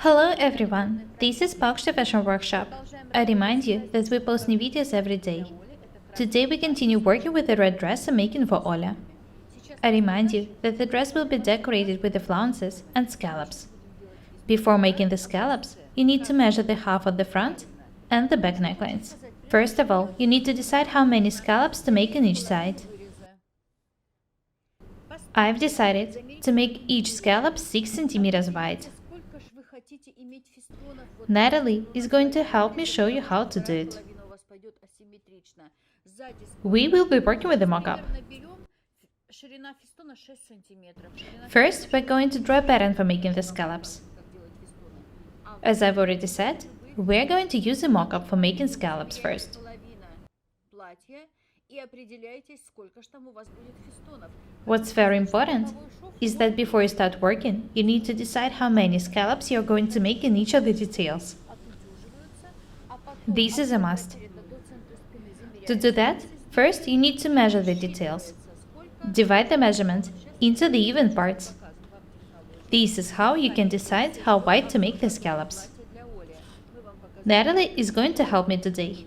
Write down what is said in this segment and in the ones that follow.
Hello everyone, this is Paukshte Fashion Workshop. I remind you that we post new videos every day. Today we continue working with the red dress I'm making for Olya. I remind you that the dress will be decorated with the flounces and scallops. Before making the scallops, you need to measure the half of the front and the back necklines. First of all, you need to decide how many scallops to make on each side. I've decided to make each scallop 6 centimeters wide. Natalie is going to help me show you how to do it. We will be working with the mock-up. First, we're going to draw a pattern for making the scallops. As I've already said, we're going to use a mock-up for making scallops first. What's very important is that before you start working, you need to decide how many scallops you're going to make in each of the details. This is a must. To do that, first you need to measure the details. Divide the measurement into the even parts. This is how you can decide how wide to make the scallops. Natalie is going to help me today.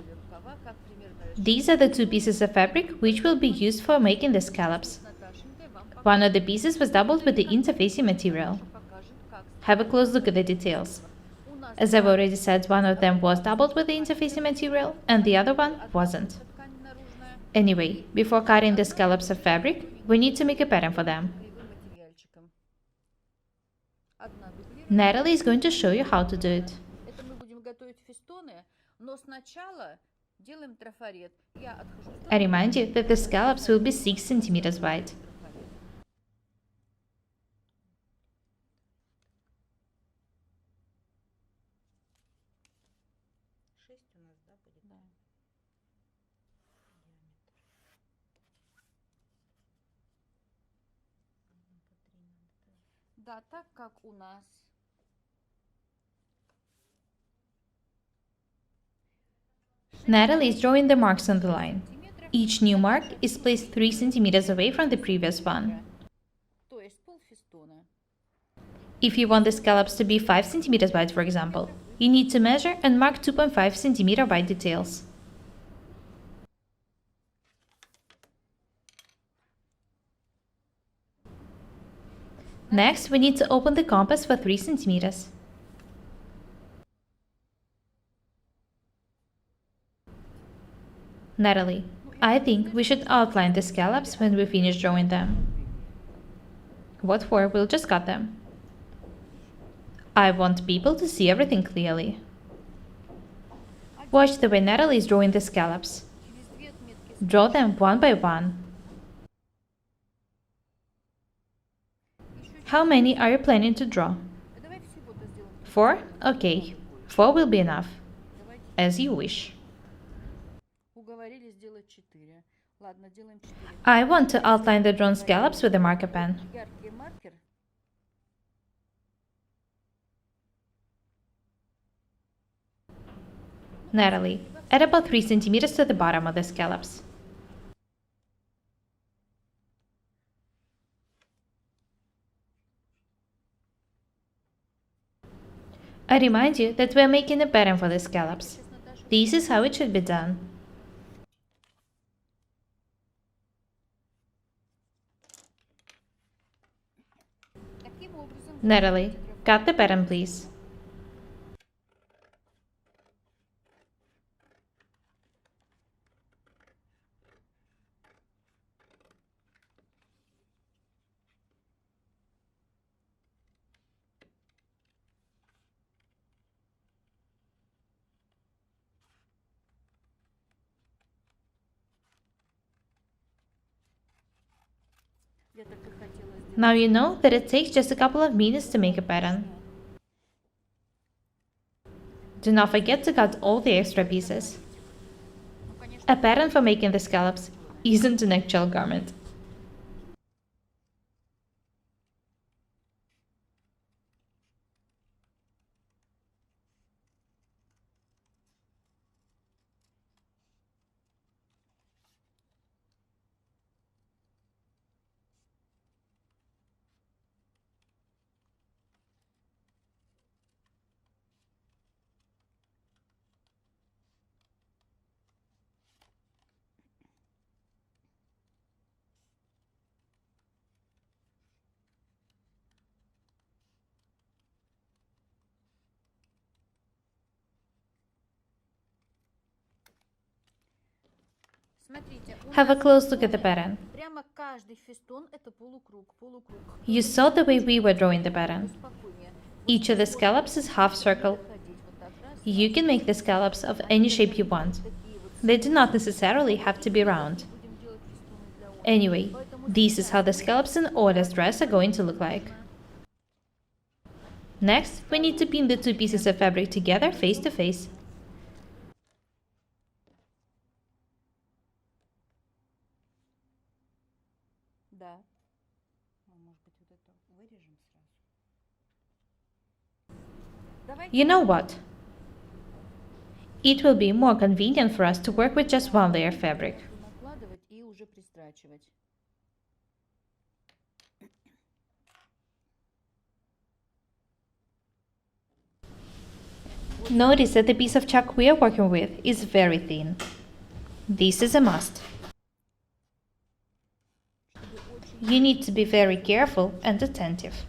These are the two pieces of fabric which will be used for making the scallops. One of the pieces was doubled with the interfacing material. Have a close look at the details. As I've already said, one of them was doubled with the interfacing material and the other one wasn't. Anyway, before cutting the scallops of fabric, we need to make a pattern for them. Natalie is going to show you how to do it. I remind you that the scallops will be 6 centimeters wide. Natalie is drawing the marks on the line. Each new mark is placed 3 centimeters away from the previous one. If you want the scallops to be 5 centimeters wide, for example, you need to measure and mark 2.5 centimeter wide details. Next, we need to open the compass for 3 centimeters. Natalie, I think we should outline the scallops when we finish drawing them. What for? We'll just cut them. I want people to see everything clearly. Watch the way Natalie is drawing the scallops. Draw them one by one. How many are you planning to draw? 4? Okay, 4 will be enough. As you wish. I want to outline the drawn scallops with a marker pen. Natalie, add about 3 centimeters to the bottom of the scallops. I remind you that we are making a pattern for the scallops. This is how it should be done. Natalie, cut the pattern, please. Now you know that it takes just a couple of minutes to make a pattern. Do not forget to cut all the extra pieces. A pattern for making the scallops isn't an actual garment. Have a close look at the pattern. You saw the way we were drawing the pattern. Each of the scallops is half circle. You can make the scallops of any shape you want. They do not necessarily have to be round. Anyway, this is how the scallops in Olya's dress are going to look like. Next, we need to pin the two pieces of fabric together face to face. You know what? It will be more convenient for us to work with just one layer of fabric. Notice that the piece of chalk we are working with is very thin. This is a must. You need to be very careful and attentive.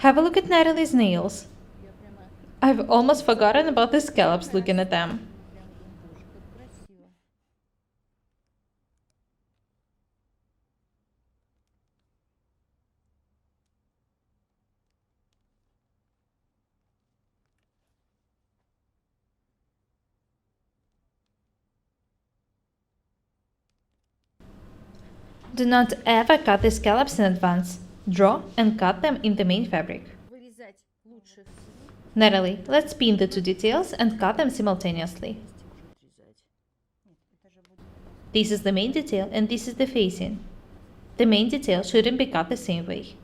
Have a look at Natalie's nails. I've almost forgotten about the scallops looking at them. Do not ever cut the scallops in advance. Draw and cut them in the main fabric. Natalie, let's pin the two details and cut them simultaneously. This is the main detail and this is the facing. The main detail shouldn't be cut the same way.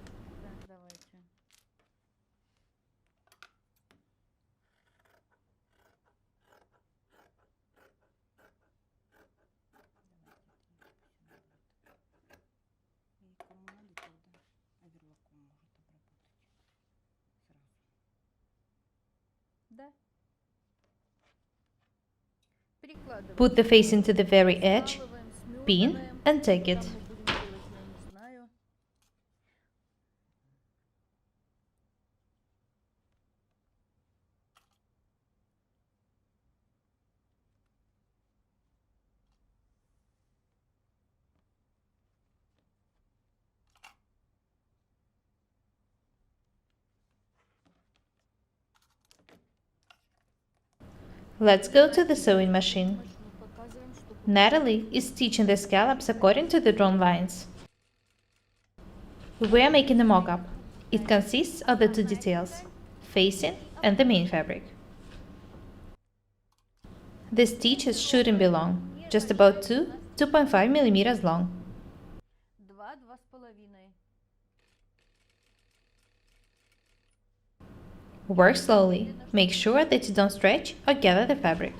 Put the facing to the very edge, pin and take it. Let's go to the sewing machine. Natalie is stitching the scallops according to the drawn lines. We are making a mock-up. It consists of the two details, facing and the main fabric. The stitches shouldn't be long, just about 2.5 millimeters long. Work slowly. Make sure that you don't stretch or gather the fabric.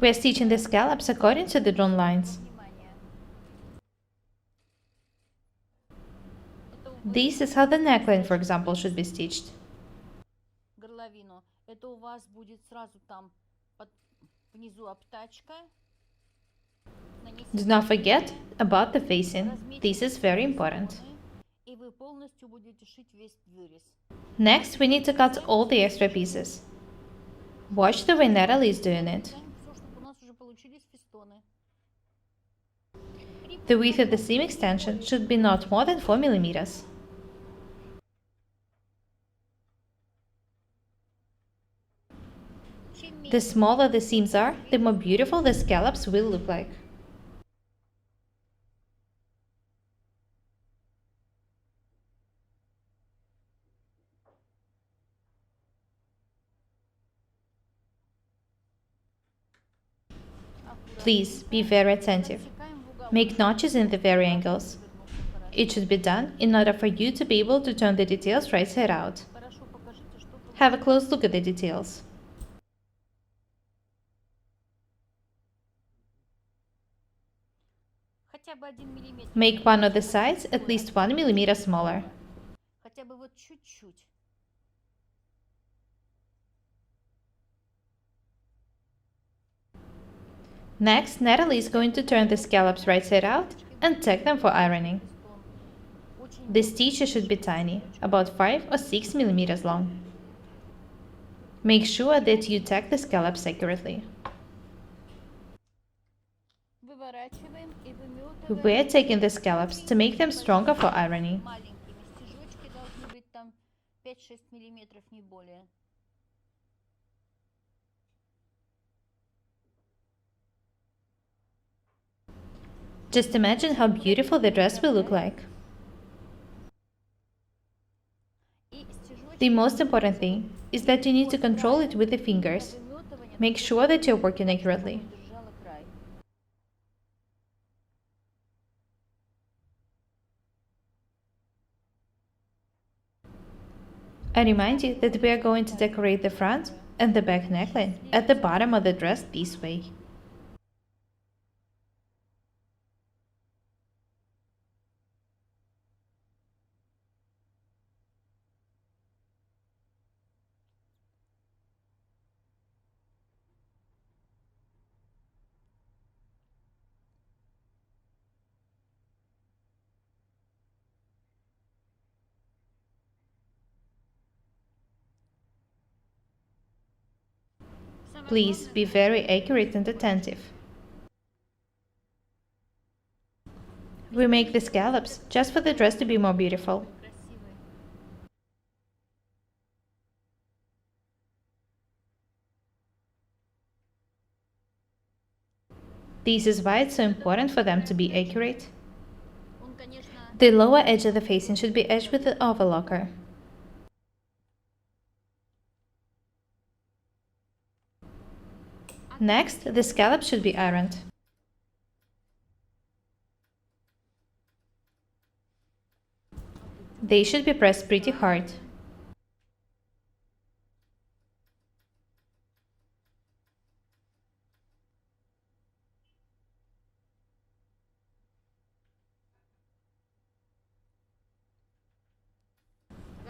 We're stitching the scallops according to the drawn lines. This is how the neckline, for example, should be stitched. Do not forget about the facing. This is very important. Next, we need to cut all the extra pieces. Watch the way Natalie is doing it. The width of the seam extension should be not more than 4 millimeters. The smaller the seams are, the more beautiful the scallops will look like. Please be very attentive. Make notches in the very angles. It should be done in order for you to be able to turn the details right side out. Have a close look at the details. Make one of the sides at least 1 millimeter smaller. Next, Natalie is going to turn the scallops right side out and tack them for ironing. The stitches should be tiny, about 5 or 6 millimeters long. Make sure that you tack the scallops accurately. We're taking the scallops to make them stronger for ironing. Just imagine how beautiful the dress will look like. The most important thing is that you need to control it with the fingers. Make sure that you're working accurately. I remind you that we are going to decorate the front and the back neckline at the bottom of the dress this way. Please be very accurate and attentive. We make the scallops just for the dress to be more beautiful. This is why it's so important for them to be accurate. The lower edge of the facing should be edged with the overlocker. Next, the scallops should be ironed. They should be pressed pretty hard.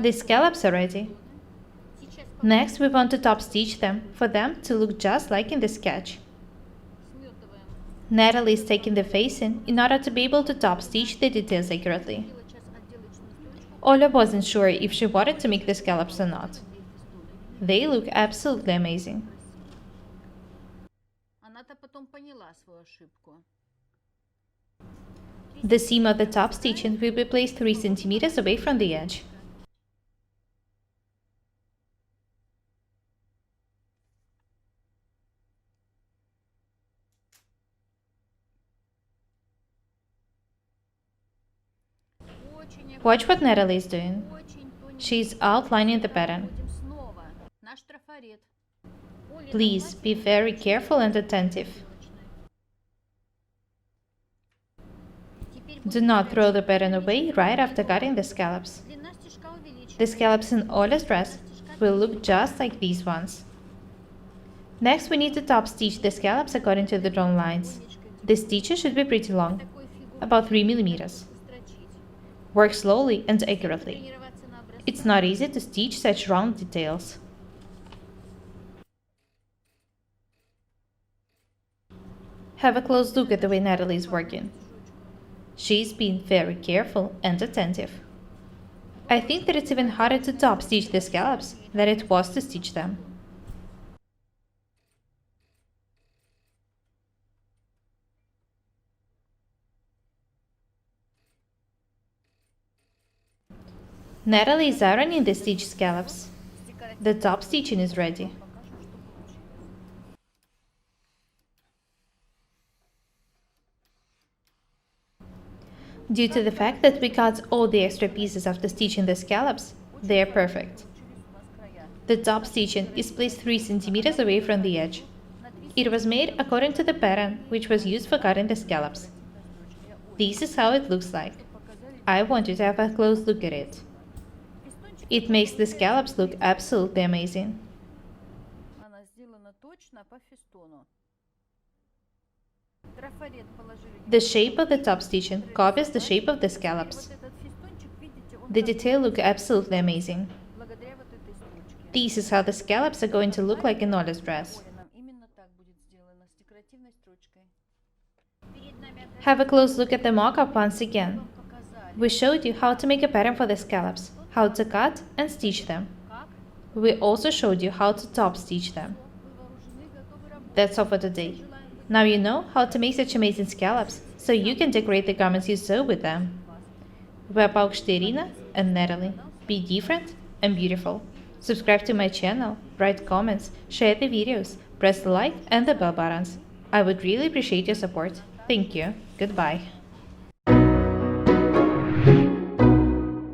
The scallops are ready. Next, we want to top stitch them for them to look just like in the sketch. Natalie is taking the facing in order to be able to top stitch the details accurately. Olya wasn't sure if she wanted to make the scallops or not. They look absolutely amazing. The seam of the top stitching will be placed 3 cm away from the edge. Watch what Natalie is doing. She's outlining the pattern. Please be very careful and attentive. Do not throw the pattern away right after cutting the scallops. The scallops in Olya's dress will look just like these ones. Next, we need to top stitch the scallops according to the drawn lines. The stitches should be pretty long, about 3 millimeters. Work slowly and accurately. It's not easy to stitch such round details. Have a close look at the way Natalie is working. She's being very careful and attentive. I think that it's even harder to top stitch the scallops than it was to stitch them. Natalie is ironing the stitched scallops. The top stitching is ready. Due to the fact that we cut all the extra pieces after stitching the scallops, they are perfect. The top stitching is placed 3 cm away from the edge. It was made according to the pattern which was used for cutting the scallops. This is how it looks like. I want you to have a close look at it. It makes the scallops look absolutely amazing. The shape of the top stitching copies the shape of the scallops. The detail looks absolutely amazing. This is how the scallops are going to look like in Olya's dress. Have a close look at the mock-up once again. We showed you how to make a pattern for the scallops, how to cut and stitch them. We also showed you how to top stitch them. That's all for today. Now you know how to make such amazing scallops, so you can decorate the garments you sew with them. We're Paukshte and Natalie. Be different and beautiful. Subscribe to my channel, write comments, share the videos, press the like and the bell buttons. I would really appreciate your support. Thank you. Goodbye.